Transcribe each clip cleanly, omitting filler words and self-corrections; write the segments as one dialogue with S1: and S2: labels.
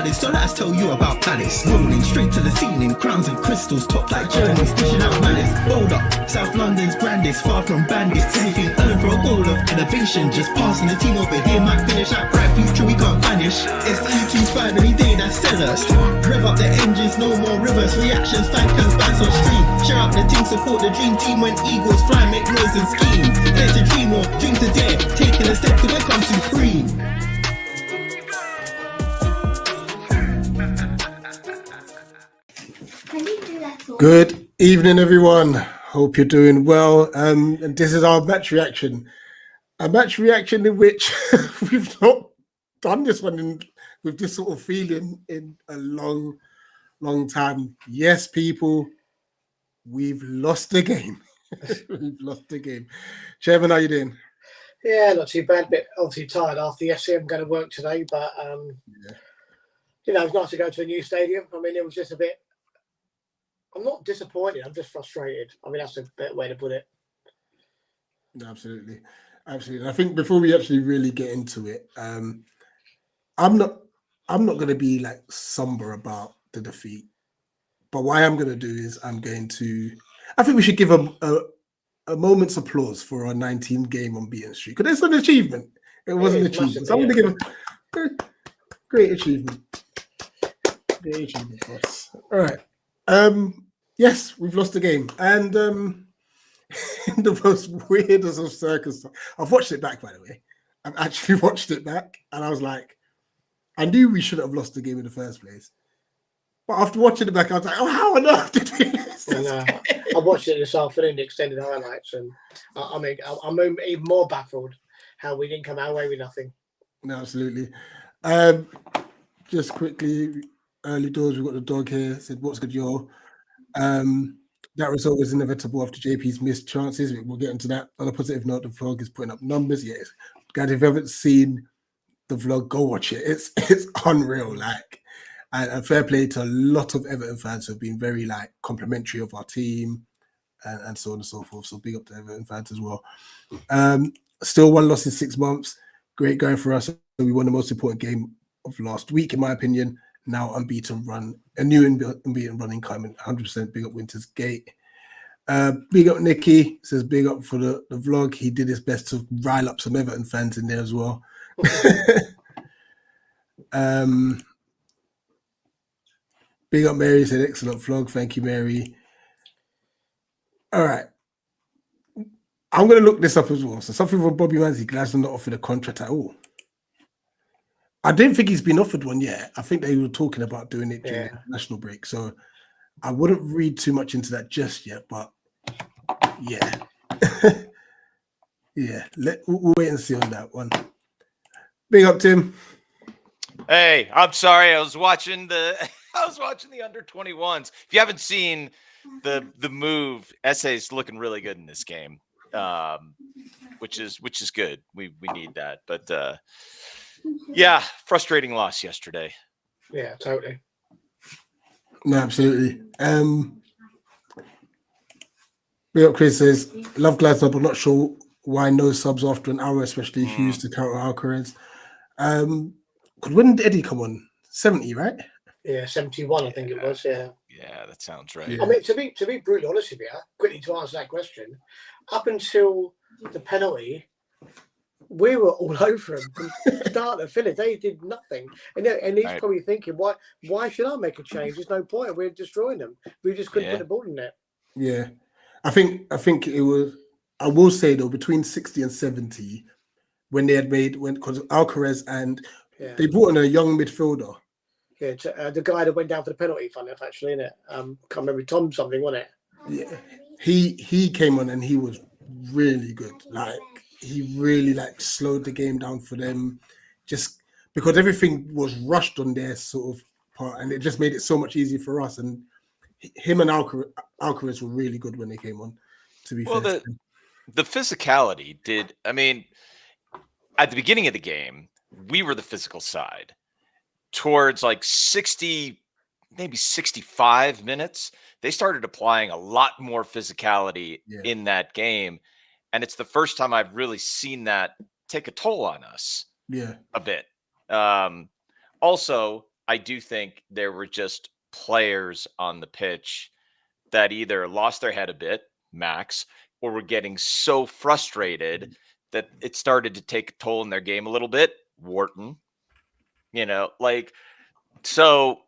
S1: knowledge, so let us tell you about Palace. Rolling straight to the ceiling, crowns and crystals, top like journeys, dishing out malice. Hold up, South London's grandest, far from bandits. Anything earned for a goal of innovation, just passing the team over here might finish out. Bright future we can't vanish. It's E2's finally day that says us. Rev up the engines, no more reverse reactions. Fan cans bounce on stream. Share up the team, support the dream team when Eagles fly, make noise and scheme. Dare to dream or dream to dare, taking a step to become supreme.
S2: Good evening, everyone. Hope you're doing well. And this is our match reaction. A match reaction in which we've not done this one with this sort of feeling in a long time. Yes, people, we've lost the game. We've lost the game. Chairman, how you doing?
S3: Yeah, not too bad. Bit obviously tired after yesterday. I'm going to work today, but you know, it's nice to go to a new stadium. I mean, it was just a bit. I'm not disappointed. I'm just frustrated. I mean, that's a better way to put it.
S2: Absolutely. I think before we actually really get into it, I'm not going to be like somber about the defeat. But what I am going to do is I think we should give a moment's applause for our 19-game unbeaten streak, because it's an achievement. It was an achievement. So I'm going to give a great achievement. Great achievement for us. All right. Yes, we've lost the game, and in the most weirdest of circumstances, I've watched it back. By the way, I've actually watched it back, and I was like, I knew we shouldn't have lost the game in the first place. But after watching it back, I was like, oh, how on earth did we lose this game?
S3: I watched it this afternoon, the extended highlights, and I'm even more baffled how we didn't come our way with nothing.
S2: No, absolutely. Just quickly, early doors, we've got the dog here. Said, what's good, yo? That result was inevitable after JP's missed chances. We'll get into that. On a positive note, the vlog is putting up numbers. Yes, guys, if you haven't seen the vlog, go watch it. It's unreal. Like, and fair play to a lot of Everton fans who have been very like complimentary of our team and so on and so forth. So big up to Everton fans as well. Still one loss in 6 months. Great going for us. We won the most important game of last week, in my opinion. Now unbeaten run, a new unbeaten running coming, 100% big up Winter's Gate. Big up Nicky, says big up for the vlog. He did his best to rile up some Everton fans in there as well. Big up Mary, said excellent vlog. Thank you, Mary. All right. I'm going to look this up as well. So something from Bobby Ramsey, Glasgow not offered a contract at all. I didn't think he's been offered one yet. I think they were talking about doing it during the national break. So I wouldn't read too much into that just yet, but yeah. Yeah, we'll wait and see on that one. Big up, Tim.
S4: Hey, I'm sorry. I was watching the under 21s. If you haven't seen the move, Essay's looking really good in this game. Which is good. We need that. But yeah, frustrating loss yesterday.
S3: Yeah, totally.
S2: No, absolutely. Big up Chris says, love Glasgow, but not sure why no subs after an hour, especially Hughes to counter Alcaraz. When did Eddie come on? 70, right?
S3: Yeah, 71, I think it was. Yeah.
S4: Yeah, that sounds right.
S2: Yeah.
S3: I mean, to be brutally honest with you, quickly to answer that question, up until the penalty, we were all over him from start to finish. They did nothing, and he's probably thinking, why should I make a change? There's no point. We're destroying them. We just couldn't put the ball in there.
S2: Yeah, I think it was. I will say though, between 60 and 70, when they had because Alcaraz and they brought in a young midfielder.
S3: Yeah, the guy that went down for the penalty, funny enough, actually, innit? Can't remember, Tom something, wasn't it?
S2: Yeah, he came on and he was really good. Like, he really like slowed the game down for them, just because everything was rushed on their sort of part, and it just made it so much easier for us. And him and Alcaraz were really good when they came on. To be fair,
S4: the physicality did. I mean, at the beginning of the game, we were the physical side. Towards like 60, maybe 65 minutes, they started applying a lot more physicality in that game. And it's the first time I've really seen that take a toll on us.
S2: Yeah.
S4: A bit. Also, I do think there were just players on the pitch that either lost their head a bit, Max, or were getting so frustrated that it started to take a toll in their game a little bit. Wharton, so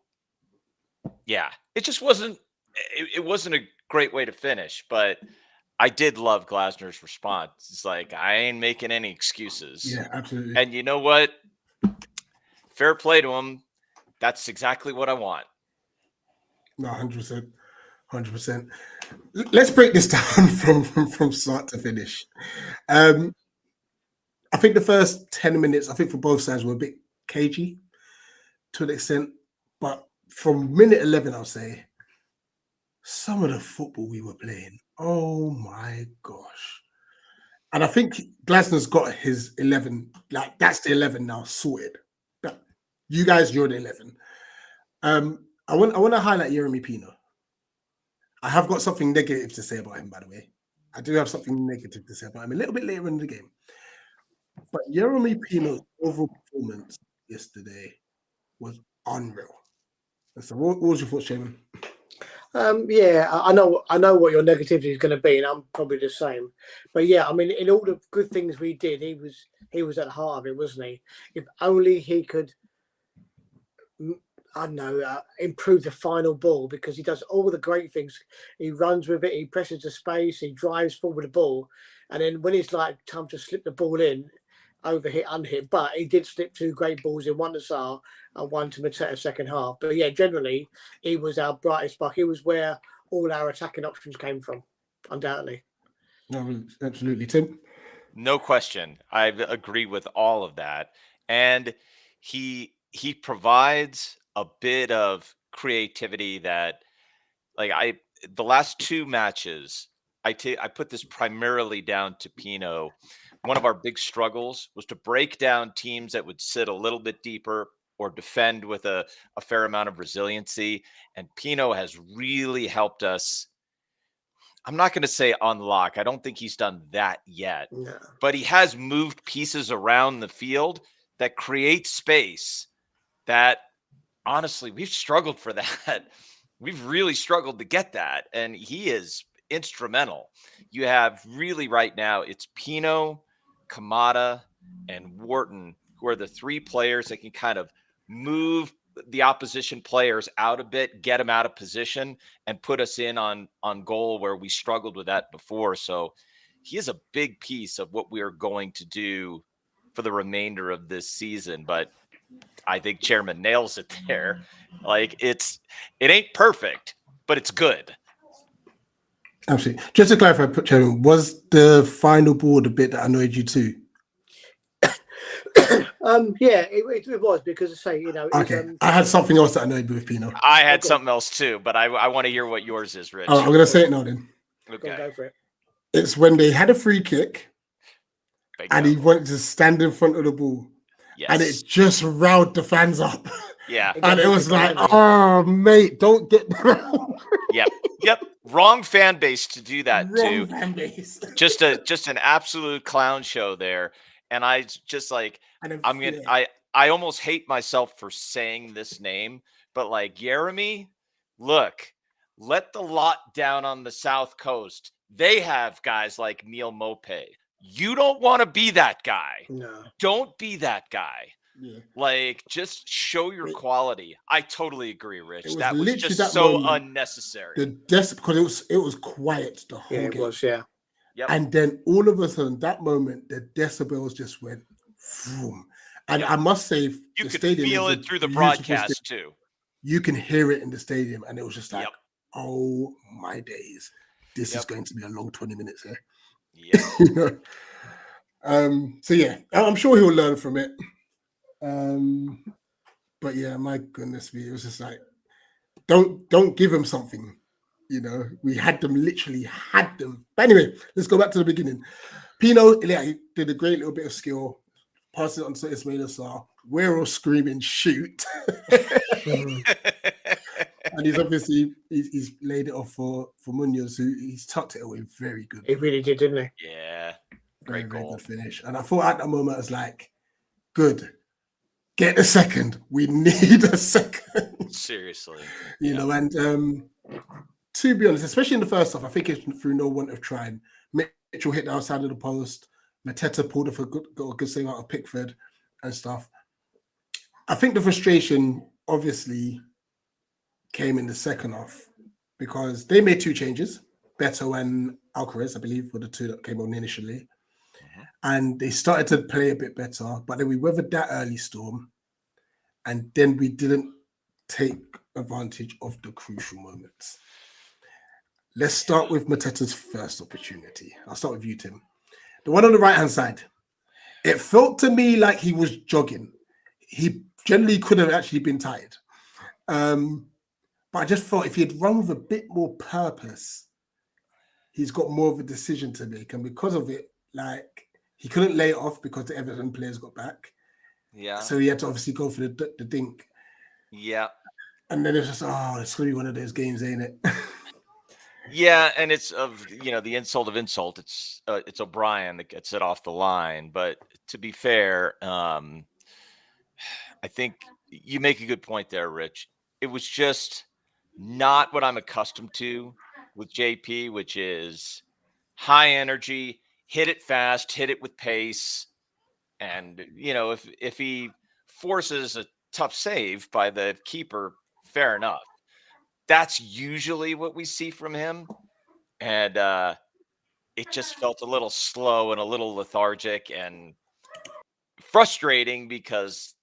S4: yeah, it just wasn't. It wasn't a great way to finish, but I did love Glasner's response. It's like, I ain't making any excuses.
S2: Yeah, absolutely.
S4: And you know what? Fair play to him. That's exactly what I want.
S2: No, 100%. 100%. Let's break this down from start to finish. I think the first 10 minutes, I think for both sides were a bit cagey to an extent. But from minute 11, I'll say, some of the football we were playing, oh my gosh. And I think Glasner's got his 11, like that's the 11 now sorted. But you guys, you're the 11. I want to highlight Yeremy Pino. I have got something negative to say about him, by the way. I do have something negative to say about him a little bit later in the game. But Yeremy Pino's overall performance yesterday was unreal. And so what was your thoughts, Shaman?
S3: Yeah, I know what your negativity is going to be, and I'm probably the same. But yeah, I mean, in all the good things we did, he was at the heart of it, wasn't he? If only he could, I don't know, improve the final ball, because he does all the great things. He runs with it, he presses the space, he drives forward the ball, and then when it's like time to slip the ball in, overhit, unhit. But he did slip 2 great balls in, one to Sarr and one to Mateta second half. But yeah, generally he was our brightest spark. He was where all our attacking options came from, undoubtedly.
S2: No, absolutely, Tim.
S4: No question. I agree with all of that. And he provides a bit of creativity that, like, the last 2 matches, I put this primarily down to Pino. One of our big struggles was to break down teams that would sit a little bit deeper or defend with a fair amount of resiliency. And Pino has really helped us. I'm not going to say unlock. I don't think he's done that yet.
S3: No.
S4: But he has moved pieces around the field that create space that, honestly, we've struggled for that. We've really struggled to get that. And he is instrumental. You have really right now, it's Pino, Kamada, and Wharton, who are the 3 players that can kind of move the opposition players out a bit, get them out of position, and put us in on goal where we struggled with that before. So he is a big piece of what we are going to do for the remainder of this season. But I think Chairman nails it there. Like, it ain't perfect, but it's good.
S2: Absolutely. Just to clarify, Chairman, was the final ball the bit that annoyed you too?
S3: Yeah, it was, because I say,
S2: Okay, I had something else that annoyed me with Pino.
S4: I had something else too, but I want to hear what yours is, Rich.
S2: I'm going to say it now then.
S4: Okay.
S3: Go for it.
S2: It's when they had a free kick and he wanted to stand in front of the ball.
S4: Yes.
S2: And it just riled the fans up.
S4: Yeah.
S2: And it was like, oh, mate, don't get
S4: Yep. Wrong fan base to do that
S2: wrong
S4: too.
S2: fan base.
S4: Just an absolute clown show there. And I just like, I almost hate myself for saying this name, but like, Yeremy, look, let the lot down on the South Coast. They have guys like Neil Mopé. You don't want to be that guy.
S3: No.
S4: Don't be that guy.
S2: Yeah.
S4: Like, just show your quality. I totally agree, Rich. That was
S2: literally
S4: just
S2: that
S4: so
S2: moment,
S4: unnecessary.
S2: Because it was quiet the whole
S3: Yeah,
S2: game.
S3: it was, yeah.
S4: Yep.
S2: And then all of a sudden, that moment, the decibels just went boom. And I must say,
S4: You
S2: the
S4: could
S2: stadium
S4: feel
S2: is
S4: it
S2: a
S4: through the
S2: beautiful
S4: broadcast
S2: stadium.
S4: too.
S2: You can hear it in the stadium, and it was just like,
S4: Yep.
S2: oh my days, this is going to be a long 20 minutes here.
S4: Yeah.
S2: So yeah, I'm sure he'll learn from it. But yeah, my goodness me, it was just like, don't give him something. We literally had them. But anyway, let's go back to the beginning. Pino, he did a great little bit of skill, passed it on to Ismail Assar. We're all screaming, shoot. And he's obviously he's laid it off for Munoz, who he's tucked it away very good.
S3: He really did, didn't he?
S4: Yeah.
S2: Very,
S4: Great
S2: very
S4: goal.
S2: good finish. And I thought at that moment, I was like, good. get a second. We need a second.
S4: Seriously.
S2: You know, and to be honest, especially in the first half, I think it's through no want of trying. Mitchell hit the outside of the post. Mateta pulled off got a good save out of Pickford and stuff. I think the frustration obviously came in the second half because they made two changes. Beto and Alcaraz, I believe, were the two that came on initially. And they started to play a bit better, but then we weathered that early storm. And then we didn't take advantage of the crucial moments. Let's start with Mateta's first opportunity. I'll start with you, Tim. The one on the right-hand side. It felt to me like he was jogging. He generally could have actually been tired. But I just thought if he had run with a bit more purpose, he's got more of a decision to make. And because of it, like, he couldn't lay it off because the Everton players got back.
S4: Yeah.
S2: So he had to obviously go for the dink.
S4: Yeah.
S2: And then it's just, it's going to be one of those games, ain't it?
S4: Yeah, and it's the insult of insult. It's O'Brien that gets it off the line. But to be fair, I think you make a good point there, Rich. It was just not what I'm accustomed to with JP, which is high energy, hit it fast, hit it with pace. And, if he forces a tough save by the keeper, fair enough. That's usually what we see from him. And it just felt a little slow and a little lethargic and frustrating because,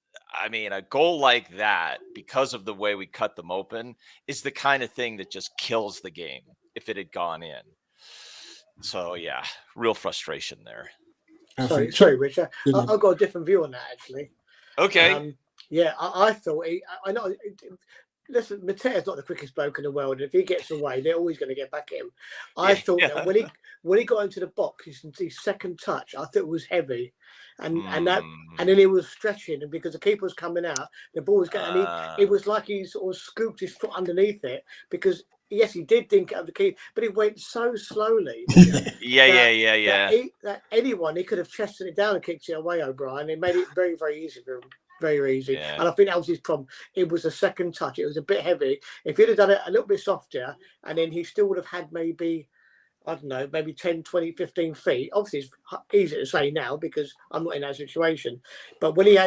S4: a goal like that, because of the way we cut them open, is the kind of thing that just kills the game if it had gone in. So, yeah, real frustration there.
S3: Sorry, Richard. I've got a different view on that, actually.
S4: Okay.
S3: I thought I know. Listen, Mateta's not the quickest bloke in the world, and if he gets away, they're always going to get back at him. I thought that when he got into the box, his second touch, I thought it was heavy, and then he was stretching, and because the keeper was coming out, the ball was getting. It was like he sort of scooped his foot underneath it because. Yes, he did dink out of the key, but it went so slowly. That anyone, he could have chested it down and kicked it away, O'Brien. It made it very, very easy for him. Very, very easy.
S4: Yeah.
S3: And I think that was his problem. It was a second touch. It was a bit heavy. If he'd have done it a little bit softer, and then he still would have had maybe 10, 20, 15 feet. Obviously, it's easy to say now because I'm not in that situation. But when he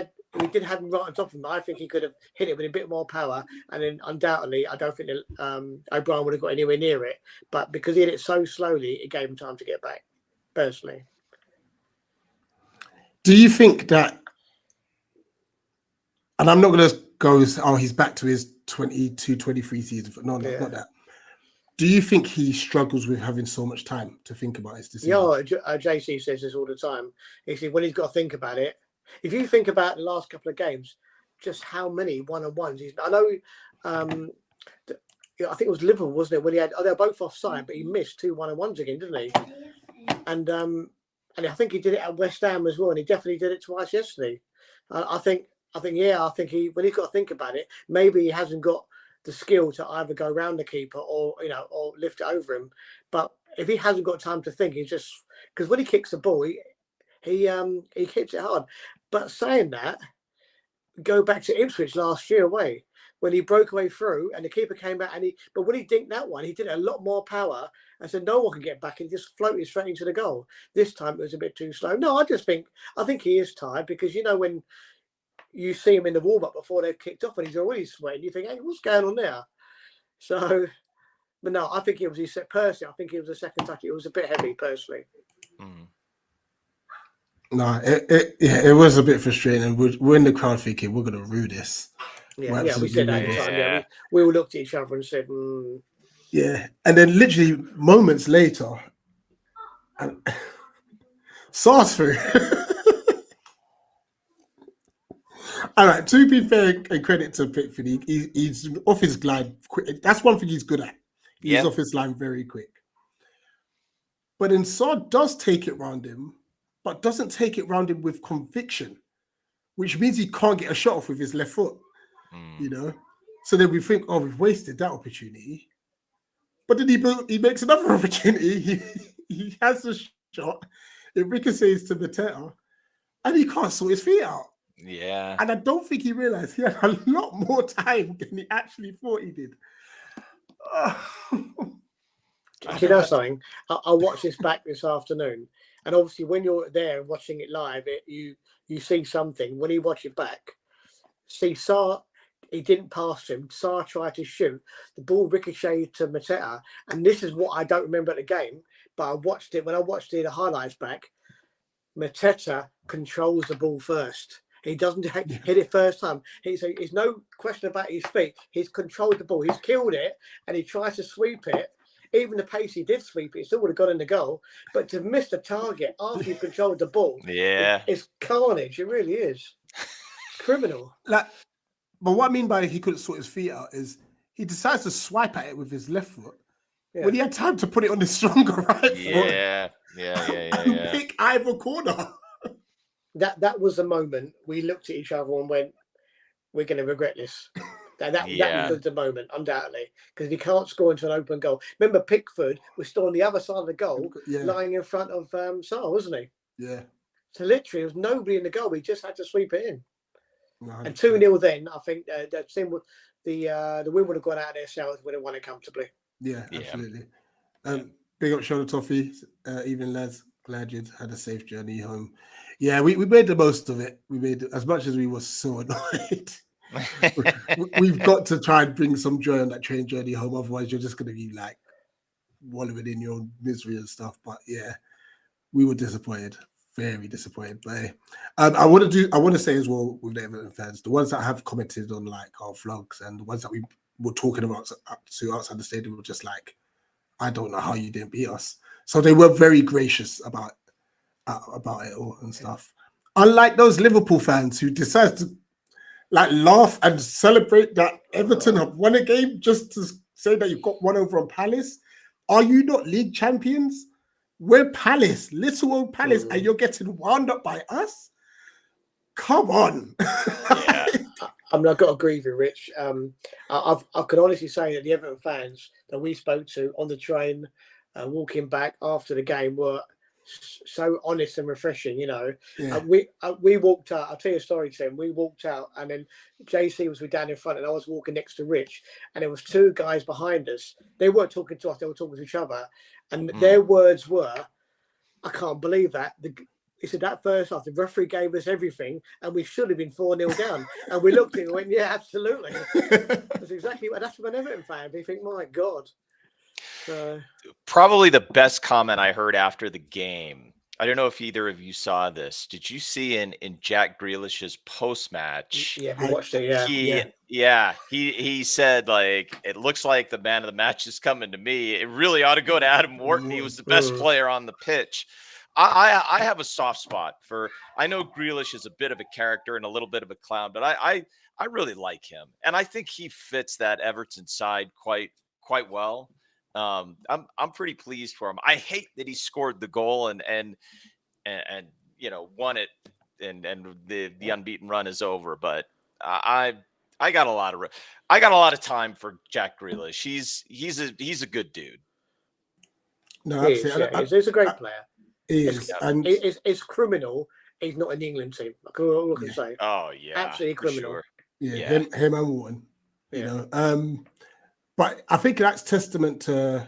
S3: did have him right on top of him, I think he could have hit it with a bit more power. And then undoubtedly, I don't think O'Brien would have got anywhere near it. But because he hit it so slowly, it gave him time to get back, personally.
S2: Do you think that, and I'm not going to go, he's back to his 22, 23 season. No, not that. Do you think he struggles with having so much time to think about his decision?
S3: Yeah, JC says this all the time. He said when he's got to think about it, if you think about the last couple of games, just how many one-on-ones I know. I think it was Liverpool, wasn't it? When they were both offside, but he missed 2 one-on-ones again, didn't he? And I think he did it at West Ham as well, and he definitely did it twice yesterday. I think he when he's got to think about it, maybe he hasn't got the skill to either go around the keeper or lift it over him. But if he hasn't got time to think, he's just because when he kicks the ball, he kicks it hard. But saying that, go back to Ipswich last year away when he broke away through and the keeper came back but when he dinked that one, he did a lot more power and said no one can get back and just floated straight into the goal. This time it was a bit too slow. No, I think he is tired because when you see him in the warm-up before they've kicked off and he's already sweating, you think, hey, what's going on there? So, but no, I think it was his personally. I think it was a second touch. It was a bit heavy, personally.
S4: Mm.
S2: No, it was a bit frustrating. We're in the crowd thinking we're going to rue this.
S3: Yeah, we said that at the time. Yeah, we all looked at each other and said,
S2: Yeah, and then literally moments later, Sarsfield. All right, to be fair and credit to Pickford, he's off his line quick. That's one thing he's good at. He's off his line very quick. But then Sard does take it round him, but doesn't take it round him with conviction, which means he can't get a shot off with his left foot, So then we think, we've wasted that opportunity. But then he makes another opportunity. He has a shot. It ricochets to Mateta, and he can't sort his feet out.
S4: Yeah.
S2: And I don't think he realized he had a lot more time than he actually thought he did.
S3: Do you know something? I watched this back this afternoon, and obviously when you're there watching it live, you see something. When you watch it back, see Sarr, he didn't pass him. Sarr tried to shoot. The ball ricocheted to Mateta, and this is what I don't remember at the game, but I watched it when I watched the highlights back. Mateta controls the ball first. He doesn't hit it first time. There's no question about his feet. He's controlled the ball. He's killed it, and he tries to sweep it. Even the pace he did sweep it, still would have gone in the goal. But to miss the target after you've controlled the ball, it's carnage. It really is criminal.
S2: But what I mean by he couldn't sort his feet out is he decides to swipe at it with his left foot when he had time to put it on his stronger right foot.
S4: Yeah.
S2: Pick either corner.
S3: That was the moment we looked at each other and went, "We're going to regret this." That was the moment, undoubtedly, because if he can't score into an open goal. Remember, Pickford was still on the other side of the goal, lying in front of Sarr, wasn't he?
S2: Yeah.
S3: So literally, there was nobody in the goal. We just had to sweep it in.
S2: 100%.
S3: And 2-0 then, I think the win would have gone out of their South would have won it comfortably.
S2: Yeah, absolutely. Big up Shoulder Toffee, evening lads. Glad you'd had a safe journey home. Yeah, we made the most of it. We made as much as we were so annoyed. We've got to try and bring some joy on that train journey home. Otherwise, you're just going to be like wallowing in your own misery and stuff. But yeah, we were disappointed, very disappointed. But I want to say as well with the Everton fans, the ones that have commented on like our vlogs and the ones that we were talking about to outside the stadium were just like, I don't know how you didn't beat us. So they were very gracious about it all and stuff. Unlike those Liverpool fans who decide to like laugh and celebrate that Everton have won a game just to say that you've got one over on Palace. Are you not league champions? We're Palace, little old Palace, and you're getting wound up by us? Come on.
S3: Yeah. I've got to agree with you, Rich. I can honestly say that the Everton fans that we spoke to on the train, walking back after the game, were so honest and refreshing. You know, we walked out. I'll tell you a story, Tim. We walked out, and then JC was down in front, and I was walking next to Rich, and there was two guys behind us. They weren't talking to us; they were talking to each other, and their words were, "I can't believe that." He said that first half, the referee gave us everything, and we should have been 4-0 down. And we looked at it and went, "Yeah, absolutely." That's exactly what. That's what an Everton fan. You think, "My God."
S4: Probably the best comment I heard after the game. I don't know if either of you saw this. Did you see in Jack Grealish's post-match?
S3: Yeah, we watched it.
S4: He said, like, it looks like the man of the match is coming to me. It really ought to go to Adam Wharton. He was the best player on the pitch. I have a soft spot for. I know Grealish is a bit of a character and a little bit of a clown, but I really like him, and I think he fits that Everton side quite well. I'm pretty pleased for him. I hate that he scored the goal and you know won it, and the unbeaten run is over. But I got a lot of time for Jack Grealish. He's a good dude.
S2: No, absolutely.
S3: He's a great player.
S2: He is, and
S3: it's criminal. He's not in the England team. All I can say.
S4: Oh yeah,
S3: absolutely criminal.
S4: Sure.
S2: Yeah, him and Wharton. You know, but I think that's testament to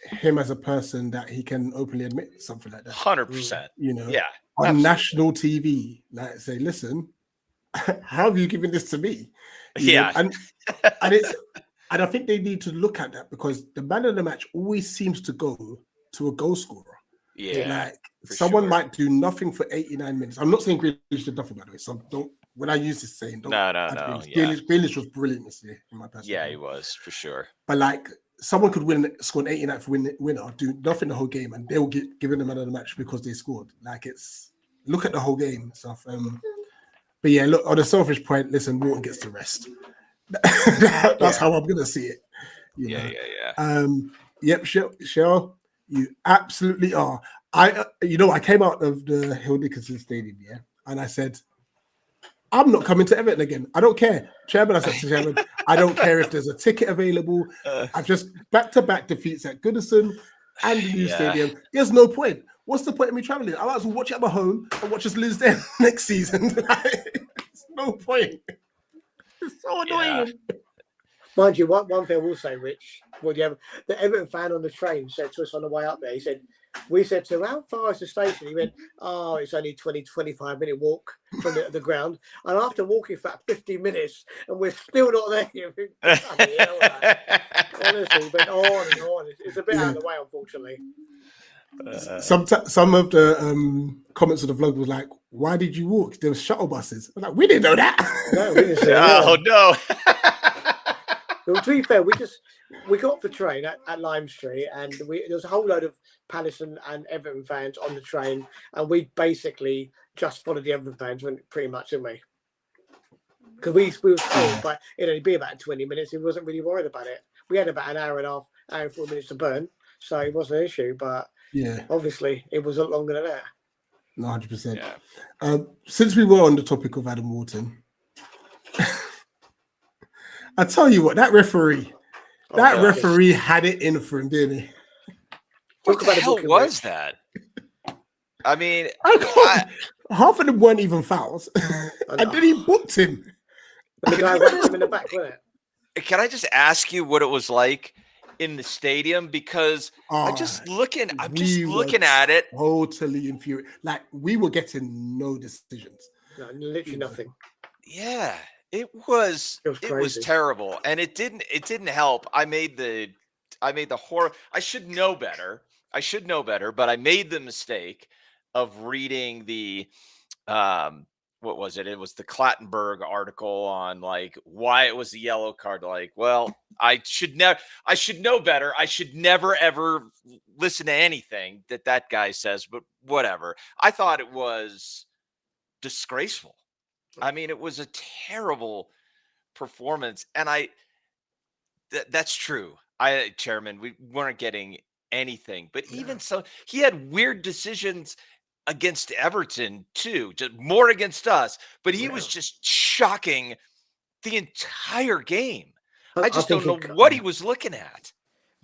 S2: him as a person that he can openly admit something like that.
S4: 100%.
S2: You know,
S4: on
S2: absolutely. National TV, like say, listen, how have you given this to me? You know? And I think they need to look at that because the man of the match always seems to go to a goal scorer.
S4: Yeah,
S2: like someone might do nothing for 89 minutes. I'm not saying Grealish did nothing, by the way. So don't. When I use this saying, don't.
S4: No.
S2: Grealish was brilliant this year, in my personal opinion.
S4: He was for sure.
S2: But like someone could score an 89th winner, do nothing the whole game, and they'll get given the man of the match because they scored. Like look at the whole game and stuff. But yeah, look on a selfish point. Listen, Wharton gets the rest. That's how I'm gonna see it. You know? Yep, Shell, you absolutely are. I came out of the Hill Dickinson Stadium, and I said, I'm not coming to Everton again. I don't care. Chairman, I said to Chairman, I don't care if there's a ticket available. I've just back-to-back defeats at Goodison and the new stadium. There's no point. What's the point of me traveling? I might as well watch it at my home and watch us lose there next season. No point. It's so annoying.
S3: Mind you, one thing I will say, Rich, the Everton fan on the train said to us on the way up there, he said, we said to him, how far is the station? He went, oh, it's only 25-minute walk from the ground. And after walking for 50 minutes, and we're still not there. You think, bloody hell, like, honestly, but on and on. It's a bit out of the way, unfortunately.
S2: Some of the comments of the vlog was like, why did you walk? There was shuttle buses. I'm like, we didn't know that.
S3: No, we didn't say
S4: Oh no.
S3: Well, to be fair, we got off the train at Lime Street, and there was a whole load of Palace and Everton fans on the train, and we basically just followed the Everton fans, pretty much, didn't we? Because we were told, but it'd be about 20 minutes. He wasn't really worried about it. We had about an hour and 4 minutes to burn, so it wasn't an issue. But
S2: Yeah,
S3: obviously, it was a lot longer than that.
S2: no, 100%.
S4: Yeah.
S2: Since we were on the topic of Adam Wharton, I tell you what, that referee had it in for him, didn't he?
S4: What the hell was that? I mean,
S2: half of them weren't even fouls, and then he booked him.
S3: The guy whacked him in the back, wasn't it?
S4: Can I just ask you what it was like in the stadium? Because I'm just looking at it.
S2: Totally infuriated. Like, we were getting no decisions.
S3: No, literally nothing.
S4: Yeah, it was terrible, and it didn't help. I made the horror. I should know better, but I made the mistake of reading the what was it? It was the Clattenburg article on like why it was the yellow card. Like, well, I should know better. I should never ever listen to anything that guy says, but whatever. I thought it was disgraceful. I mean, it was a terrible performance, and that's true. Chairman, we weren't getting anything, but even so, he had weird decisions against Everton too, just more against us, but he was just shocking the entire game. I just don't know what he was looking at.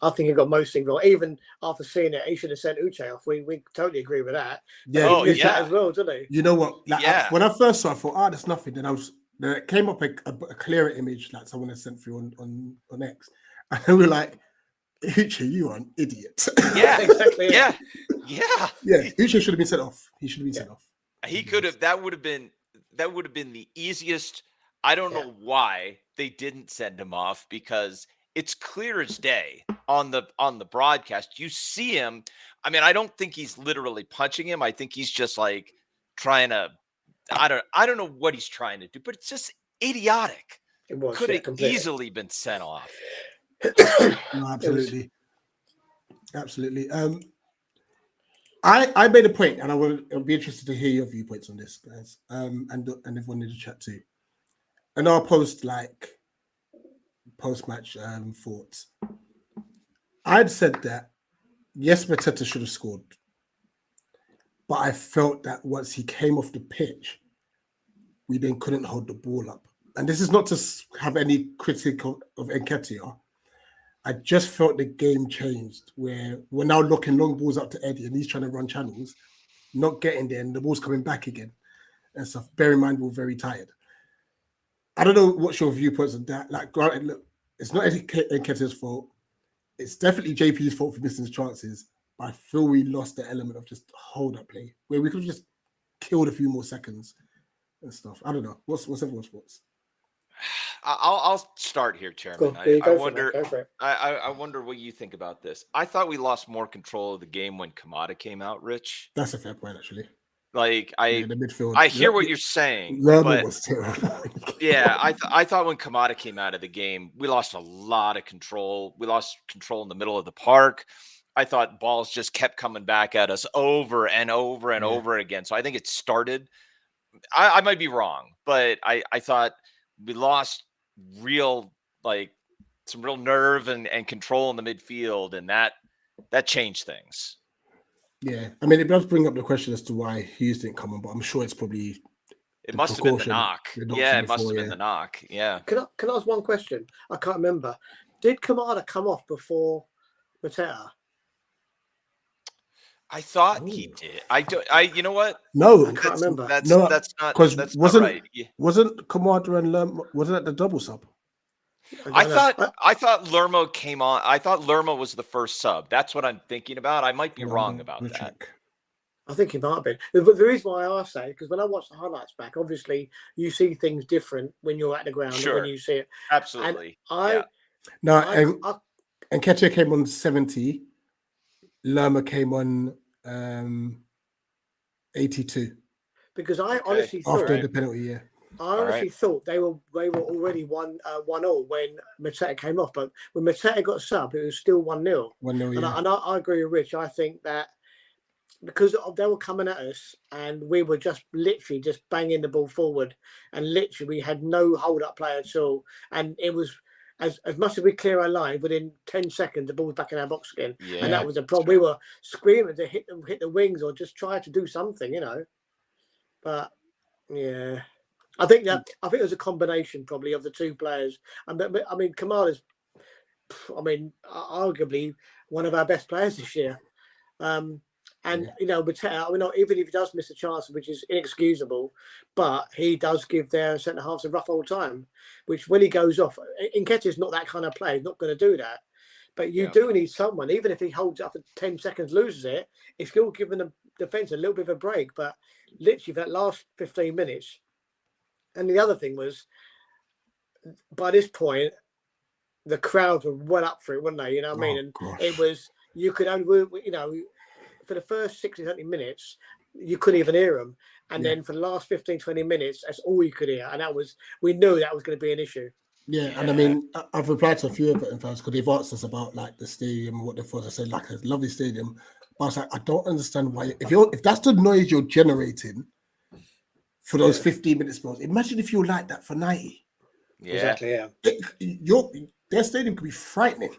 S3: I think he got most things wrong. Even after seeing it, he should have sent Uche off. We totally agree with that.
S2: Yeah,
S3: that as well, didn't he?
S2: You know what? Like, when I first saw it, I thought, there's nothing. Then there came up a clearer image, like someone had sent through on X, and we were like, Uche, you are an idiot.
S4: Yeah, exactly. Yeah.
S2: Uche should have been sent off. He should have been sent off.
S4: He could have. That would have been the easiest. I don't know why they didn't send him off, because it's clear as day on the broadcast. You see him. I mean, I don't think he's literally punching him. I think he's just like trying to. I don't know what he's trying to do, but it's just idiotic.
S3: It was,
S4: could have easily been sent off.
S2: No, absolutely. I made a point, and I'll be interested to hear your viewpoints on this, guys, and everyone in the chat too. And our post-match thoughts. I'd said that yes, Mateta should have scored, but I felt that once he came off the pitch, we then couldn't hold the ball up. And this is not to have any critique of Nketiah. I just felt the game changed, where we're now looking long balls up to Eddie, and he's trying to run channels, not getting there, and the ball's coming back again and stuff. Bear in mind, we're very tired. I don't know what's your viewpoints on that. Like, granted, look, it's not Eddie Nketiah's fault. It's definitely JP's fault for missing his chances. But I feel we lost the element of just hold-up play, where we could have just killed a few more seconds and stuff. I don't know. What's everyone's thoughts?
S4: I'll start here, Chairman. I wonder what you think about this. I thought we lost more control of the game when Kamada came out, Rich.
S2: That's a fair point, actually.
S4: Like,
S2: the midfield.
S4: I hear what you're saying.
S2: But, was terrible.
S4: Yeah, I thought when Kamada came out of the game, we lost a lot of control. We lost control in the middle of the park. I thought balls just kept coming back at us over and over and over again. So I think it started. I might be wrong, but I thought we lost some real nerve and control in the midfield, and that changed things.
S2: Yeah, I mean, it does bring up the question as to why Hughes didn't come on, but I'm sure it's probably
S4: it must have been the knock. Yeah, it must have been the knock. Yeah.
S3: Can I ask one question? I can't remember. Did Kamada come off before Mateta?
S4: I thought he did. I do. You know what?
S2: No,
S3: I can't remember.
S4: That's
S2: no,
S4: that's not
S2: because
S4: that's not right. Yeah.
S2: wasn't Kamada and Lerma, wasn't that the double sub?
S4: I
S3: don't know.
S4: thought Lermo came on. I thought Lermo was the first sub. That's what I'm thinking about. I might be wrong about that.
S2: Check.
S3: I think it might have been. The reason why I say, because when I watch the highlights back, obviously you see things different when you're at the ground and when you see it.
S4: Absolutely.
S3: And
S2: and Ketcher came on 70. Lerma came on 82.
S3: Because I honestly thought
S2: after the penalty, yeah.
S3: I honestly thought they were already 1-1 when Mateta came off, but when Mateta got sub, it was still 1-0.
S2: 1-0, yeah.
S3: And I agree with Rich. I think that because they were coming at us and we were just literally just banging the ball forward, and literally we had no hold up play at all, and it was as much as we clear our line, within 10 seconds the ball was back in our box again, and that was the problem. We were screaming to hit the wings or just try to do something, but yeah. I think it was a combination probably of the two players. I mean, Kamada's, arguably one of our best players this year. Mateta, even if he does miss a chance, which is inexcusable, but he does give their centre halves a rough old time. Which when he goes off, Nketiah's not that kind of player. He's not going to do that. But you do need someone, even if he holds it up for 10 seconds, loses it, it's still giving the defence a little bit of a break. But literally for that last 15 minutes. And the other thing was, by this point, the crowd were well up for it, weren't they? You know what I mean? And it was, you could only, for the first 60, 70 minutes, you couldn't even hear them. And then for the last 15, 20 minutes, that's all you could hear. And we knew that was going to be an issue.
S2: Yeah, and I mean, I've replied to a few Everton fans because they've asked us about like the stadium and what they thought. I said, like, a lovely stadium. But I was like, I don't understand why, if that's the noise you're generating for those 15 minutes spells, imagine if you're like that for 90.
S4: Yeah.
S3: Exactly, yeah.
S2: Their stadium could be frightening.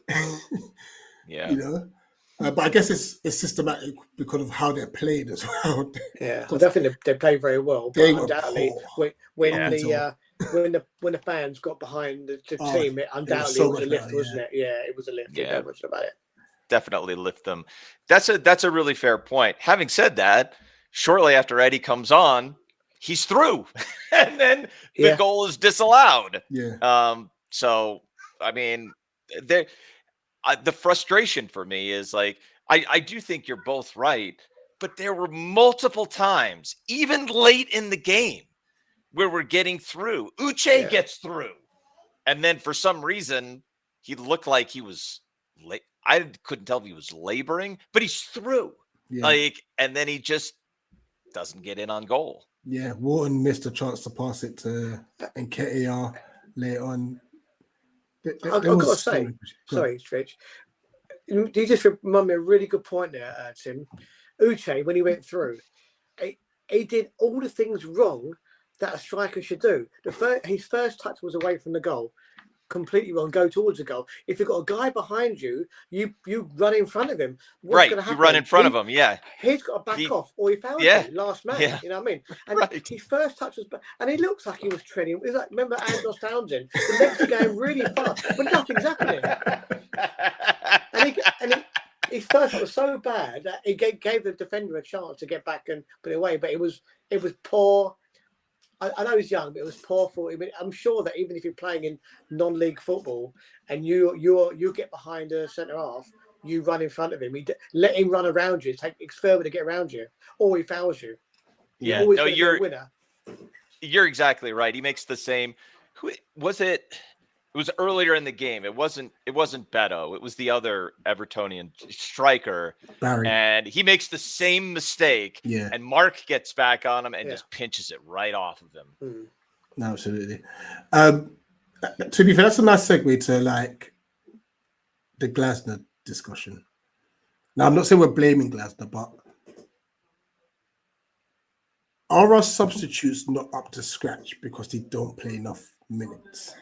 S3: Yeah.
S2: But I guess it's systematic because of how they're played as well.
S3: Yeah, well, definitely they play very well. But undoubtedly, when the fans got behind the team, it undoubtedly was a lift, wasn't it? Yeah, it was a lift. Yeah, no question about it.
S4: Definitely lift them. That's a really fair point. Having said that, shortly after Eddie comes on, he's through, and then the goal is disallowed.
S2: Yeah.
S4: So I mean, the frustration for me is like, I do think you're both right, but there were multiple times, even late in the game, where we're getting through. Uche gets through, and then for some reason he looked like he was late. I couldn't tell if he was laboring, but he's through. And then he just doesn't get in on goal.
S2: Yeah, Wharton missed a chance to pass it to Nketiah later on.
S3: I've got to say, sorry, Rich. You just remind me a really good point there, Tim. Uche, when he went through, he did all the things wrong that a striker should do. His first touch was away from the goal. Completely wrong. Go towards the goal. If you've got a guy behind you, you run in front of him. What's going to happen?
S4: You run in front of him. Yeah,
S3: he's got to back off, or he fouls you, last man.
S4: Yeah.
S3: You know what I mean? And his first touch was, and he looks like he was treading. It was like, remember Andros Townsend? The legs are going really fast, but nothing's happening. And his first touch was so bad that he gave the defender a chance to get back and put it away. But it was poor. I know he's young, but it was poor for him. I'm sure that even if you're playing in non-league football and you get behind a centre half, you run in front of him. Let him run around you. It's further to get around you, or he fouls you.
S4: Yeah, no, you're a winner. You're exactly right. He makes the same. Who was it? It was earlier in the game. It wasn't Beto. It was the other Evertonian striker,
S2: Barry,
S4: and he makes the same mistake.
S2: Yeah,
S4: and Mark gets back on him and just pinches it right off of him.
S2: Absolutely. To be fair, that's a nice segue to like the Glasner discussion. Now, I'm not saying we're blaming Glasner, but are our substitutes not up to scratch because they don't play enough minutes?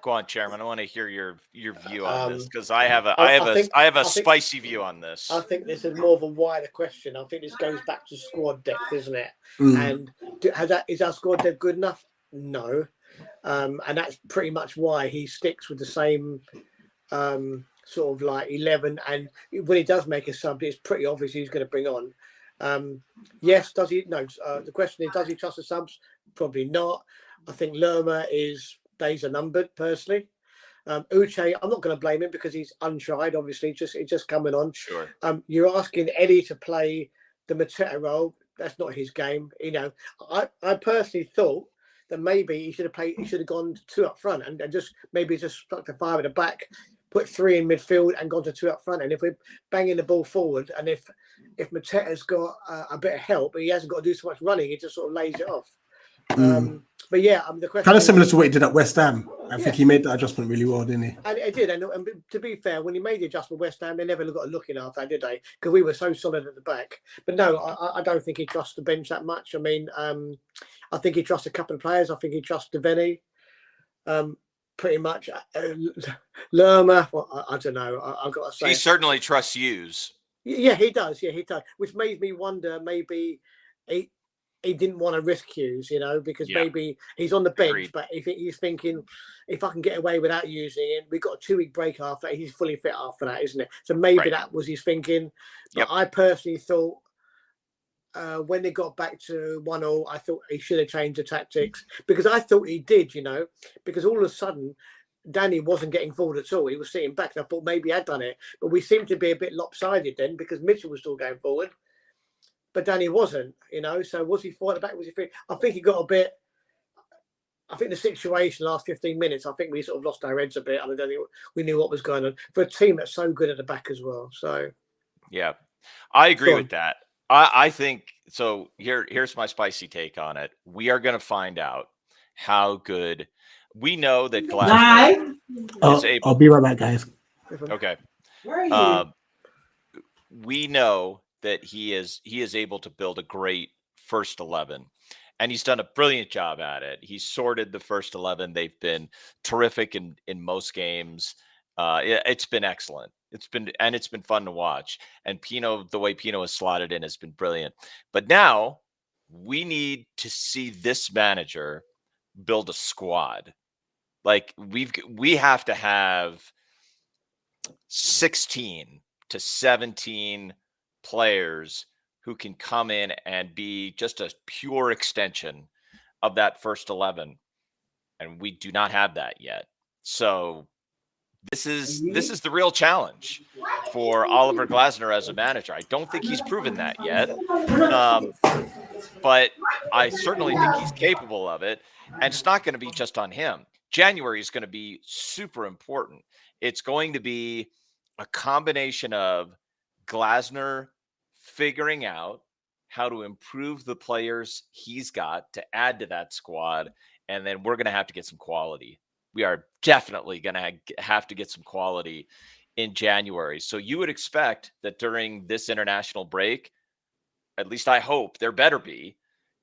S4: Go on, Chairman. I want to hear your view on this because I have a spicy view on this.
S3: I think this is more of a wider question. I think this goes back to squad depth, isn't it? And is our squad depth good enough? No, and that's pretty much why he sticks with the same sort of like 11, and when he does make a sub, it's pretty obvious he's going to bring on. Yes, does he? No. The question is, does he trust the subs? Probably not. I think Lerma days are numbered personally. Uche, I'm not going to blame him because he's untried. Obviously, he's just coming on.
S4: Sure.
S3: You're asking Eddie to play the Mateta role. That's not his game. You know, I personally thought that maybe he should have played. He should have gone to 2 up front and just maybe just stuck to 5 at the back, put 3 in midfield and gone to 2 up front. And if we're banging the ball forward, and if Mateta's got a bit of help, but he hasn't got to do so much running, he just sort of lays it off. But yeah, the question
S2: kind of similar to what he did at West Ham. I think he made that adjustment really well, didn't he?
S3: And it did. And to be fair, when he made the adjustment, West Ham, they never got a look in after that, did they? Because we were so solid at the back. But no, I don't think he trusts the bench that much. I mean, I think he trusts a couple of players. I think he trusts Deveni, pretty much. Lerma, well, I don't know. I've got to say.
S4: He certainly trusts Hughes.
S3: Yeah, he does. Yeah, he does. Which made me wonder, maybe he didn't want to risk Hughes, you know, because maybe he's on the bench. Agreed. But if he's thinking, if I can get away without using him, we've got a 2-week break after that. He's fully fit after that, isn't it? So maybe that was his thinking. But I personally thought when they got back to 1-1, I thought he should have changed the tactics, because I thought he did, you know, because all of a sudden Danny wasn't getting forward at all. He was sitting back, and I thought maybe he had done it. But we seemed to be a bit lopsided then, because Mitchell was still going forward. But Danny wasn't, you know. So was he forward at the back? Was he free? I think he got a bit. I think the situation last 15 minutes, I think we sort of lost our heads a bit. And I don't think we knew what was going on for a team that's so good at the back as well. So,
S4: yeah, I agree with that. I think so. Here's my spicy take on it. We are going to find out how good. We know that Glasgow is able.
S2: I'll be right back, guys.
S4: Okay.
S5: Where are you?
S4: We know that he is able to build a great first 11, and he's done a brilliant job at it. He's sorted the first 11. They've been terrific in most games. It's been excellent. It's been fun to watch. And Pino, the way Pino has slotted in has been brilliant. But now we need to see this manager build a squad. Like we have to have 16 to 17 players who can come in and be just a pure extension of that first 11, and we do not have that yet. So this is the real challenge for Oliver Glasner as a manager. I don't think he's proven that yet, but I certainly think he's capable of it, and it's not going to be just on him. January is going to be super important. It's going to be a combination of Glasner figuring out how to improve the players he's got to add to that squad, and then we're going to have to get some quality. We are definitely going to have to get some quality in January. So you would expect that during this international break, at least I hope there better be,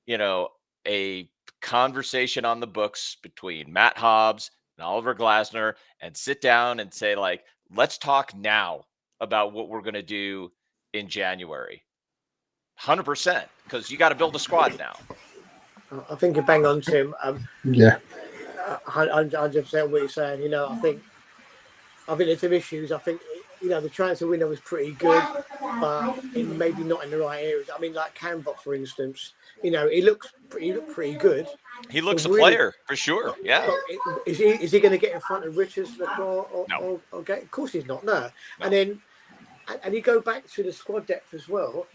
S4: you know, a conversation on the books between Matt Hobbs and Oliver Glasner, and sit down and say, like, let's talk now about what we're going to do in January. 100%, because you got to build a squad now.
S3: I think you bang on, Tim.
S2: Yeah.
S3: 100% what you're saying. You know, I think there's some issues. I think, you know, the transfer window was pretty good, but maybe not in the right areas. I mean, like Canvot, for instance, you know, he looked pretty good.
S4: He looks a player for sure. Yeah.
S3: Is he going to get in front of Richards or get? Of course he's not. No. And then, and you go back to the squad depth as well,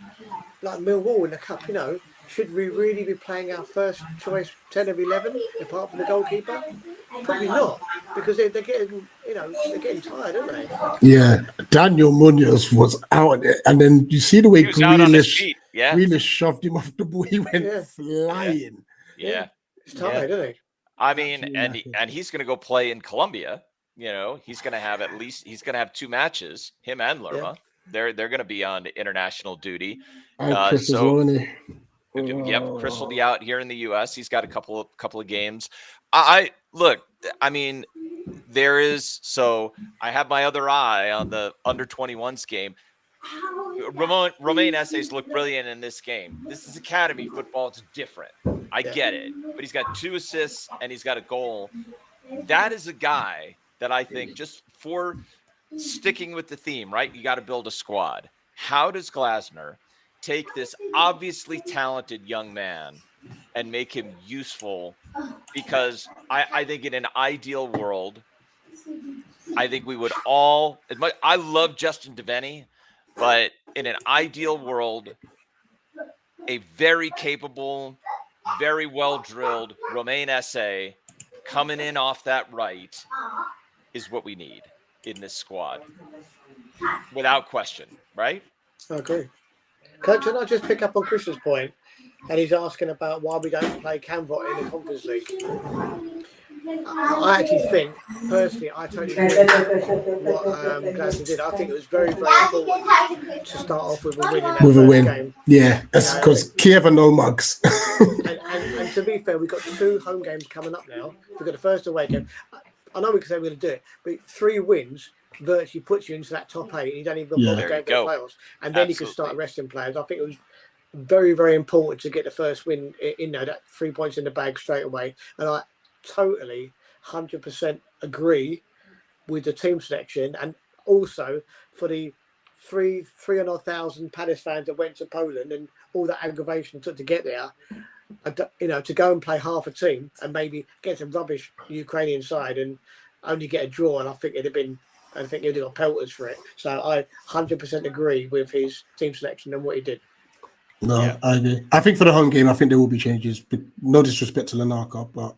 S3: like Millwall in the cup. You know, should we really be playing our first choice 10 of 11 apart from the goalkeeper? Probably not, because they're getting, you know, they're getting tired, aren't they?
S2: Yeah, Daniel Munoz was out, and then you see the way Grealish shoved him off the ball. He went flying.
S4: Yeah.
S3: He's tired, isn't he?
S4: I mean, and he's going to go play in Colombia. You know, he's going to have 2 matches. Him and Lerma. Yeah. They're going to be on international duty.
S2: Chris is on it.
S4: Yep, Chris will be out here in the U.S. He's got a couple of games. I mean, so I have my other eye on the under 21s game. Romain Essays look brilliant in this game. This is academy football. It's different. I get it. But he's got 2 assists and he's got a goal. That is a guy that I think, just for sticking with the theme, right? You got to build a squad. How does Glasner take this obviously talented young man and make him useful? Because I think in an ideal world, I think we would all. I love Justin Devaney, but in an ideal world, a very capable, very well drilled Romain Esse coming in off that right is what we need in this squad, without question, right?
S3: I agree. Can I just pick up on Chris's point? And he's asking about why we don't play Canvot in the Conference League. I actually think, personally, I totally agree with what Glasner did. I think it was very, very important to start off with a win in that first game.
S2: Yeah, that's because Kiev are no mugs.
S3: and to be fair, we've got 2 home games coming up now. We've got the first away game. I know we can say we're going to do it, but 3 wins virtually puts you into that top 8. You don't even bother going for the playoffs. And then you can start resting players. I think it was very, very important to get the first win in there, that 3 points in the bag straight away. And I totally 100% agree with the team selection, and also for the 3,500 Palace fans that went to Poland and all that aggravation it took to get there, to go and play half a team and maybe get some rubbish Ukrainian side and only get a draw, and I think he'd have got pelters for it. So I 100% agree with his team selection and what he did.
S2: No, yeah. I agree. I think for the home game, I think there will be changes. But no disrespect to Lanaka, but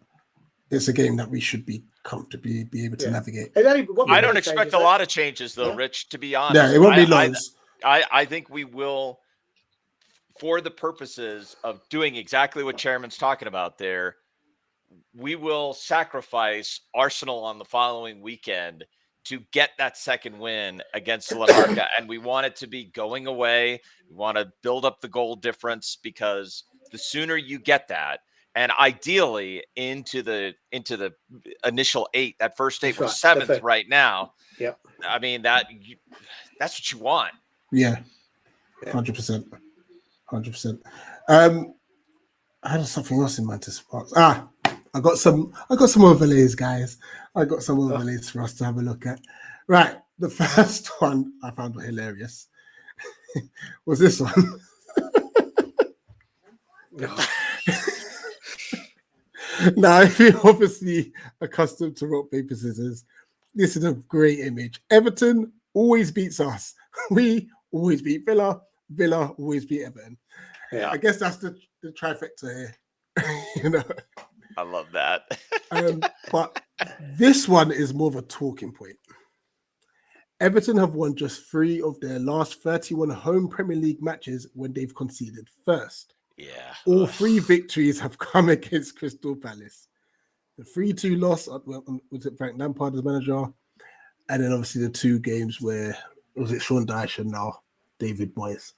S2: it's a game that we should be comfortably be able to navigate.
S4: I don't expect a lot of changes, though, Rich, to be honest.
S2: Yeah, it won't be loads.
S4: I think we will, for the purposes of doing exactly what Chairman's talking about there, we will sacrifice Arsenal on the following weekend to get that second win against Lanarka. And we want it to be going away. We want to build up the goal difference, because the sooner you get that, and ideally into the initial 8, that first 8 was 7th right now.
S3: Yep.
S4: I mean, that's what you want.
S2: Yeah. 100%. 100%. I had something else in mind to spark. I got some overlays, guys. I got some overlays for us to have a look at. Right. The first one I found hilarious was this one. Now, if you're obviously accustomed to rock, paper, scissors, this is a great image. Everton always beats us. We always beat Villa. Villa always beat Everton. Yeah. I guess that's the trifecta here.
S4: I love that.
S2: But this one is more of a talking point. Everton have won just 3 of their last 31 home Premier League matches when they've conceded first.
S4: Yeah.
S2: All 3 victories have come against Crystal Palace. The 3-2 loss was it Frank Lampard as manager, and then obviously the 2 games where was it Sean Dyche and now David Moyes.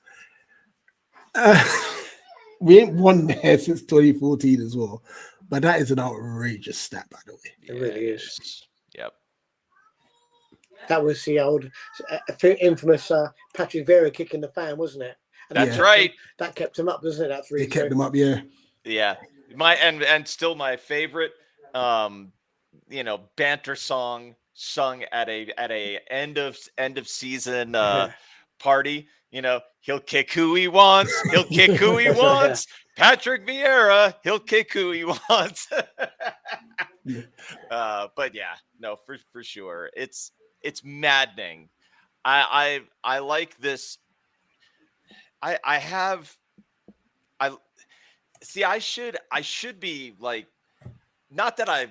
S2: We ain't won there since 2014 as well, but that is an outrageous stat, by the way.
S3: It really is.
S4: Yep.
S3: That was the old infamous Patrick Vieira kicking the fan, wasn't it? And
S4: that's right.
S3: That kept him up, doesn't it? That 3.
S2: It kept him up, yeah.
S4: Yeah. And still my favorite, banter song sung at a end of season party. He'll kick who he wants. He'll kick who he wants. Patrick Vieira, he'll kick who he wants. But yeah, no, for sure. It's maddening. I like this. I should be like, not that I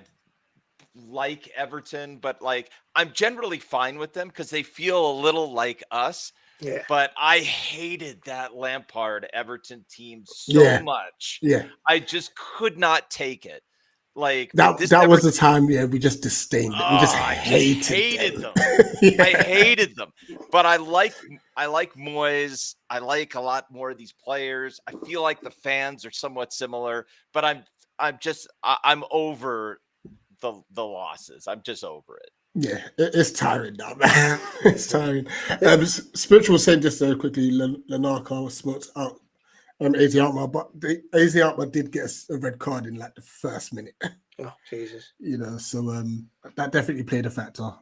S4: like Everton, but like I'm generally fine with them because they feel a little like us.
S3: Yeah.
S4: But I hated that Lampard Everton team so much.
S2: Yeah.
S4: I just could not take it. Like
S2: that was the time, we just disdained it. We just hated them.
S4: I hated them. But I like Moyes. I like a lot more of these players. I feel like the fans are somewhat similar, but I'm over the losses. I'm just over it.
S2: Yeah, it's tiring now, man. It's tiring. Spiritual said just quickly, Lanaka was smoked out. AZ Alkmaar, but AZ Alkmaar did get a red card in like the first minute.
S3: Oh, Jesus.
S2: So that definitely played a factor.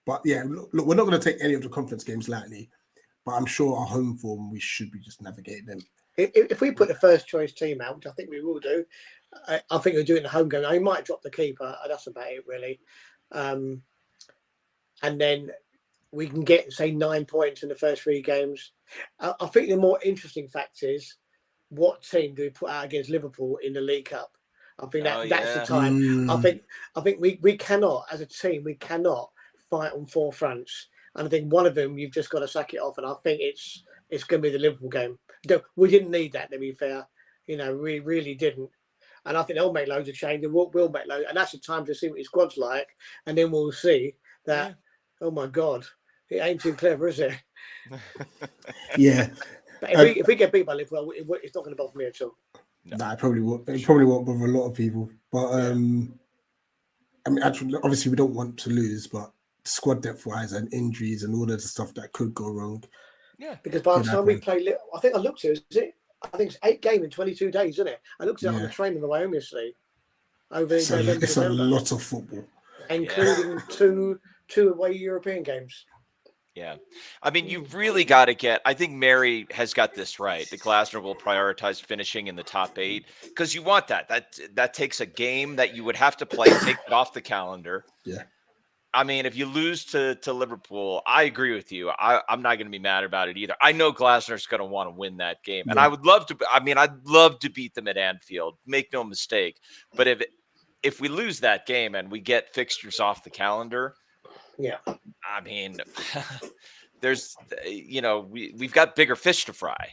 S2: But yeah, look, we're not going to take any of the conference games lightly. But I'm sure our home form, we should be just navigating them.
S3: If we put the first choice team out, which I think we will do, I think we'll do it in the home game. I might drop the keeper. That's about it, really. And then we can get, say, 9 points in the first 3 games. I think the more interesting fact is what team do we put out against Liverpool in the League Cup? I think that's the time. I think we cannot, as a team, we cannot fight on 4 fronts. And I think one of them you've just got to sack it off. And I think it's going to be the Liverpool game. We didn't need that, to be fair. We really didn't. And I think they'll make loads of changes. We'll make loads. And that's the time to see what his squad's like. And then we'll see that, oh my God, it ain't too clever, is it?
S2: Yeah.
S3: But if we get beat by Liverpool, it's not going to bother me at all.
S2: No. Nah, it probably won't. It probably won't bother a lot of people. But I mean, actually, obviously, we don't want to lose, but squad depth wise and injuries and all of the stuff that could go wrong.
S3: Yeah, because by the time we play, I think I looked at it. Is it? I think it's 8 games in 22 days, isn't it? I looked at it on the train on the way home yesterday.
S2: It's a lot of football,
S3: including two away European games.
S4: Yeah. I mean, you've really got to get, I think Mary has got this right. The Glasner will prioritize finishing in the top 8 because you want that. That takes a game that you would have to play, take it off the calendar.
S2: Yeah.
S4: I mean, if you lose to Liverpool, I agree with you. I'm not going to be mad about it either. I know Glasner's going to want to win that game. And I would love to, I'd love to beat them at Anfield. Make no mistake. But if we lose that game and we get fixtures off the calendar,
S3: yeah,
S4: I mean, there's, we've got bigger fish to fry.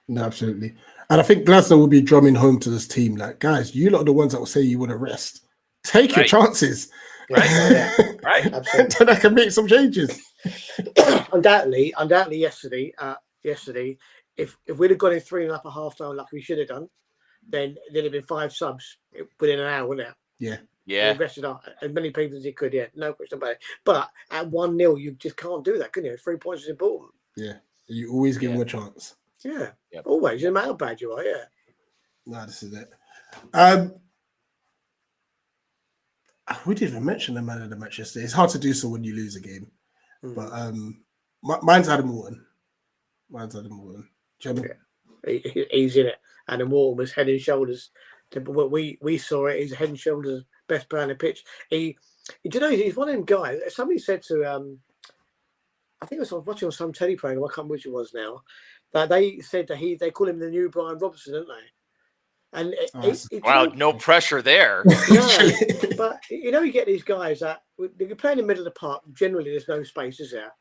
S2: No, absolutely. And I think Glasner will be drumming home to this team. Like, guys, you lot are the ones that will say you want to rest. Take your chances.
S3: Right.
S2: Absolutely. Then I can make some changes.
S3: Undoubtedly, yesterday, if we'd have got in 3-0 up at half time like we should have done, then there'd have been 5 subs within an hour, wouldn't it?
S2: Yeah.
S3: Yeah. Invested as many people as you could, no question about it. But at 1-0, you just can't do that, can you? 3 points is important.
S2: Yeah. You always give them a chance.
S3: Yeah. Yep. Always. No matter how bad you are,
S2: No, this is it. We didn't even mention the man of the match yesterday. It's hard to do so when you lose a game. But mine's Adam Morton.
S3: He's in it. And then Morton was head and shoulders. We saw it. He's head and shoulders best player on the pitch. He's one of them guys. Somebody said to I think I was watching on some telly program. I can't remember which it was now. That they said that they call him the new Brian Robson, don't they? And
S4: no pressure there.
S3: No, but you get these guys that they play in the middle of the park. Generally, there's no space, is there?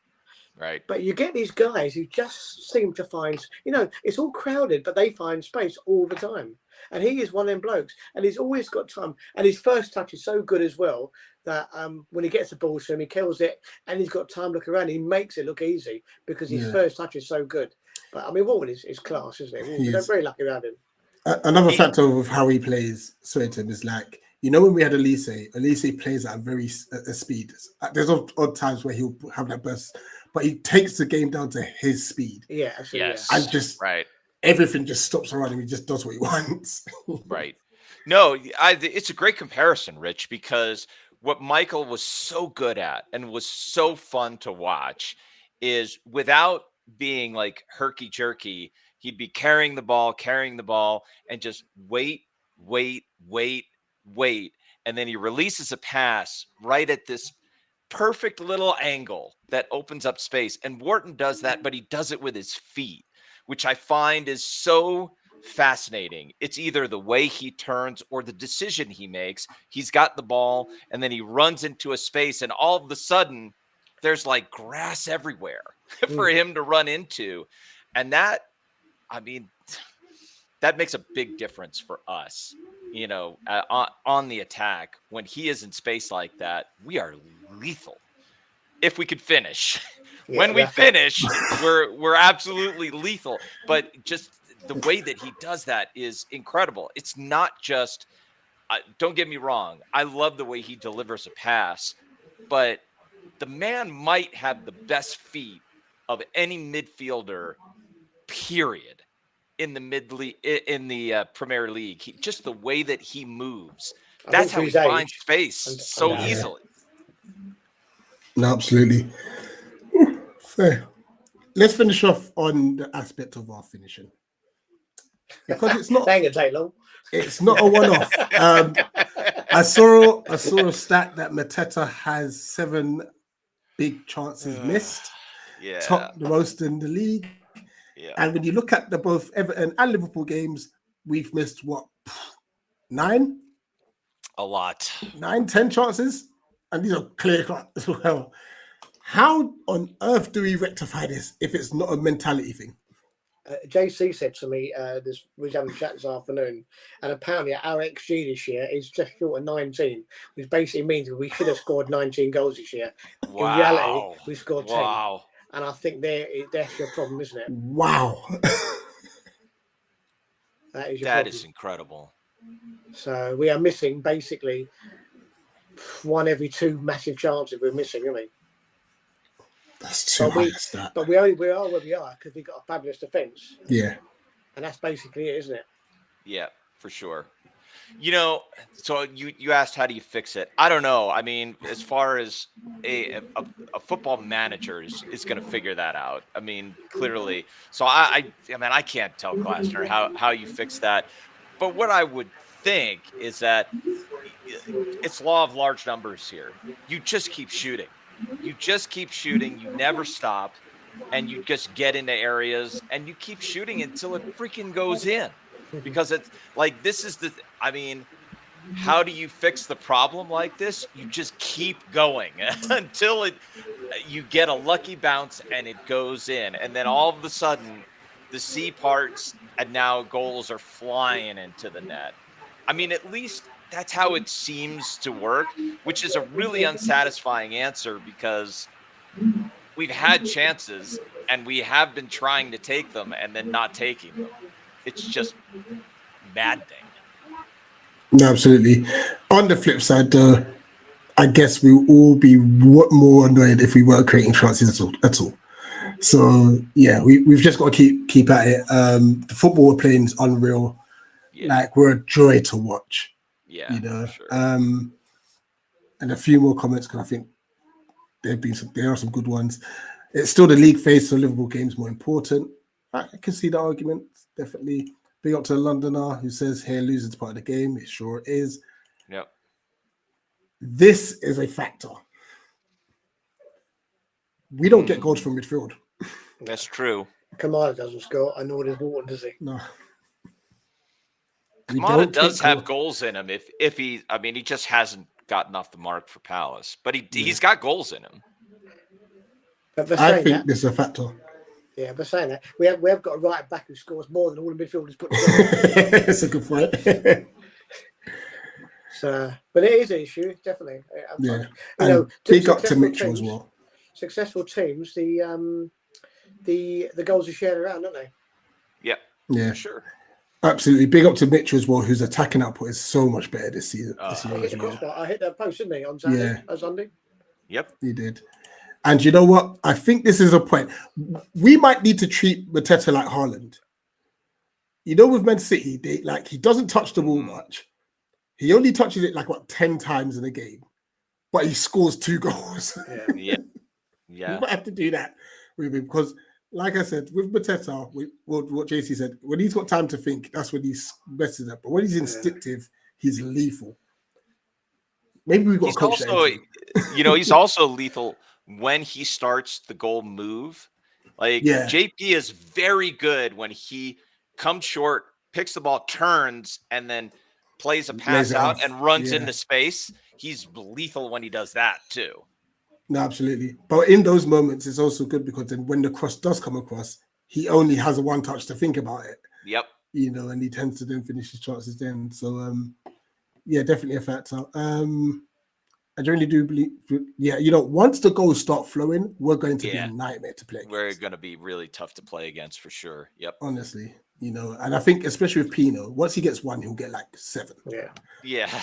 S4: Right.
S3: But you get these guys who just seem to find, it's all crowded, but they find space all the time. And he is one of them blokes, and he's always got time. And his first touch is so good as well that when he gets the ball to him, he kills it, and he's got time to look around. He makes it look easy because his first touch is so good. But Warren is class, isn't he? They're very lucky about him.
S2: Another factor of how he plays, Swinton, is like, when we had Elise plays at a speed. There's odd times where he'll have that burst, but he takes the game down to his speed.
S3: Yeah, absolutely.
S4: Yes.
S2: And just everything just stops around him. He just does what he wants.
S4: Right. No, it's a great comparison, Rich, because what Michael was so good at and was so fun to watch is without being like herky jerky, he'd be carrying the ball, and just wait. And then he releases a pass right at this perfect little angle that opens up space. And Wharton does that, but he does it with his feet, which I find is so fascinating. It's either the way he turns or the decision he makes. He's got the ball and then he runs into a space and all of a sudden there's like grass everywhere for him to run into. And that makes a big difference for us, on the attack. When he is in space like that, we are lethal. If we could finish, when we finish, we're absolutely lethal. But just the way that he does that is incredible. It's not just, don't get me wrong, I love the way he delivers a pass, but the man might have the best feet of any midfielder, period, in the Premier League. Just the way that he moves. That's how he finds space so easily.
S2: No, absolutely. Fair. Let's finish off on the aspect of our finishing, because it's not
S3: That ain't gonna take long.
S2: a one-off. I saw a stat that Mateta has 7 big chances missed,
S4: Yeah.
S2: top the most in the league.
S4: Yeah.
S2: And when you look at the both Everton and Liverpool games, we've missed what, 9,
S4: A lot.
S2: 9, 10 chances, and these are clear cut as well. How on earth do we rectify this if it's not a mentality thing?
S3: JC said to me, we was having a chat this afternoon, and apparently our XG this year is just short of 19, which basically means we should have scored 19 goals this year.
S4: Wow.
S3: In reality, we scored 10.
S4: Wow.
S3: And I think that's your problem, isn't it?
S2: Wow.
S3: That is your
S4: That
S3: problem.
S4: is incredible.
S3: So we are missing basically 1 every 2 massive chances we're missing, aren't we?
S2: That's too high a stat.
S3: But we are where we are because we've got a fabulous defence.
S2: Yeah.
S3: And that's basically it, isn't it?
S4: Yeah, for sure. You know, so you asked how do you fix it? I don't know. I mean, as far as a football manager is going to figure that out. I mean, clearly. So I mean, I can't tell Glasner how you fix that. But what I would think is that it's law of large numbers here. You just keep shooting. You just keep shooting. You never stop. And you just get into areas and you keep shooting until it freaking goes in. Because it's like, this is I mean, how do you fix the problem like this? You just keep going until you get a lucky bounce and it goes in. And then all of a sudden, the C parts and now goals are flying into the net. I mean, at least that's how it seems to work, which is a really unsatisfying answer because we've had chances and we have been trying to take them and then not taking them. It's just maddening.
S2: No, absolutely. On the flip side, though, I guess we'll all be more annoyed if we weren't creating chances at all. So yeah, we've just got to keep at it. The football we're playing is unreal.
S4: Yeah.
S2: Like, we're a joy to watch.
S4: Yeah,
S2: you know.
S4: sure.
S2: And a few more comments because I think there are some good ones. It's still the league phase, so Liverpool game's more important. I can see the argument, definitely. Big up to the Londoner who says, "Here, losing's part of the game." It sure is.
S4: Yep.
S2: This is a factor. We don't get goals from midfield.
S4: That's true.
S3: Kamada doesn't score, and nor does Wharton, does he?
S2: No.
S4: Kamada does have goals in him. If he, I mean, he just hasn't gotten off the mark for Palace, but he's got goals in him.
S3: But
S2: I think this is a factor.
S3: Yeah, but saying that, we have got a right back who scores more than all the midfielders put together.
S2: It's a good point.
S3: So, but it is an issue, definitely.
S2: Yeah,
S3: you know,
S2: big up to Mitchell as well.
S3: Successful teams, the goals are shared around, don't they?
S2: Yeah,
S4: sure.
S2: Absolutely. Big up to Mitchell as well, whose attacking output is so much better this season.
S3: I hit that post, didn't he, on Saturday?
S2: Yeah.
S3: Sunday?
S4: Yep.
S2: He did. And you know what? I think this is a point. We might need to treat Mateta like Haaland. You know, with Man City, he doesn't touch the ball much. He only touches it 10 times in a game, but he scores 2 goals.
S4: Yeah.
S2: We might have to do that with him because, like I said, with Mateta, what JC said, when he's got time to think, that's when he's messes up. But when he's instinctive, he's lethal. Maybe we've got to coach
S4: also, he's also lethal when he starts the goal move. JP is very good when he comes short, picks the ball, turns, and then plays a pass out and runs into space. He's lethal when he does that too.
S2: No, absolutely. But in those moments, it's also good because then when the cross does come across, he only has a one touch to think about it.
S4: Yep.
S2: And he tends to then finish his chances then. So, definitely a factor. I really do believe, once the goals start flowing, we're going to be a nightmare to play against.
S4: We're going to be really tough to play against for sure. Yep.
S2: Honestly, and I think especially with Pino, once he gets 1, he'll get 7.
S4: Yeah.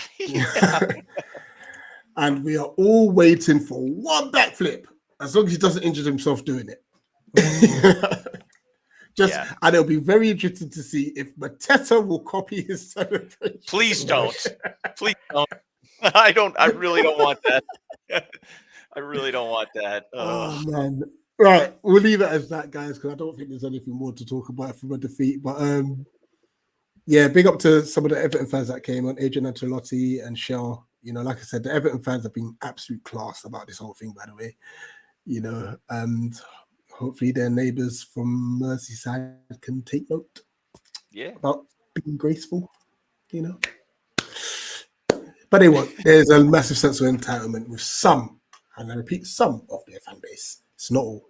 S2: And we are all waiting for one backflip, as long as he doesn't injure himself doing it. And it'll be very interesting to see if Mateta will copy his celebration.
S4: Please don't. Please don't. I really don't want that. I really don't want that.
S2: Oh
S4: Ugh.
S2: man. Right, we'll leave it as that, guys, because I don't think there's anything more to talk about from a defeat. But yeah, big up to some of the Everton fans that came on, Adrian Ancelotti and Shell. You know, like I said, the Everton fans have been absolute class about this whole thing, by the way. You know, and hopefully their neighbours from Merseyside can take note
S4: Yeah.
S2: about being graceful, you know. But they won't. There's a massive sense of entitlement with some, and I repeat, some of their fan base. It's not all.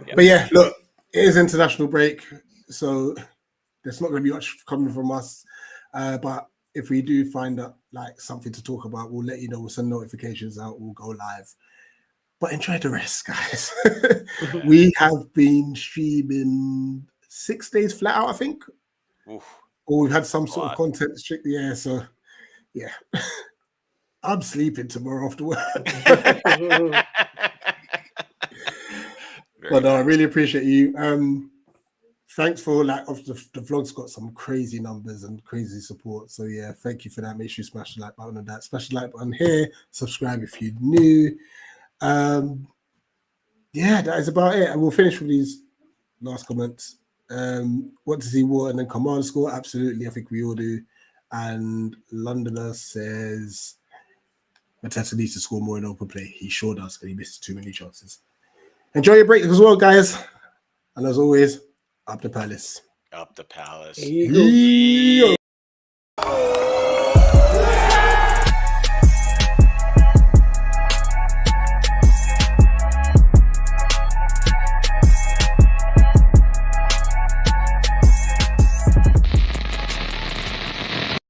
S4: Yeah.
S2: But yeah, look, it is international break, so there's not going to be much coming from us. But if we do find out like something to talk about, we'll let you know. We'll send notifications out. We'll go live. But enjoy the rest, guys. We have been streaming 6 days flat out, I think.
S4: Oof.
S2: Or we've had some
S4: That's a
S2: sort of
S4: lot.
S2: content strict. Yeah, so yeah. I'm sleeping tomorrow after work. But no, I really appreciate you. Thanks for like the vlog's got some crazy numbers and crazy support. So yeah, thank you for that. Make sure you smash the like button on that. Smash the like button here. Subscribe if you're new. Yeah, that is about it. And we'll finish with these last comments. Want to see war and then command score? Absolutely, I think we all do. And Londoner says Mateta needs to score more in open play. He sure does, but he misses too many chances. Enjoy your break as well, guys. And as always, up the palace.
S4: Up the palace.
S3: Eagles.
S2: Yeah.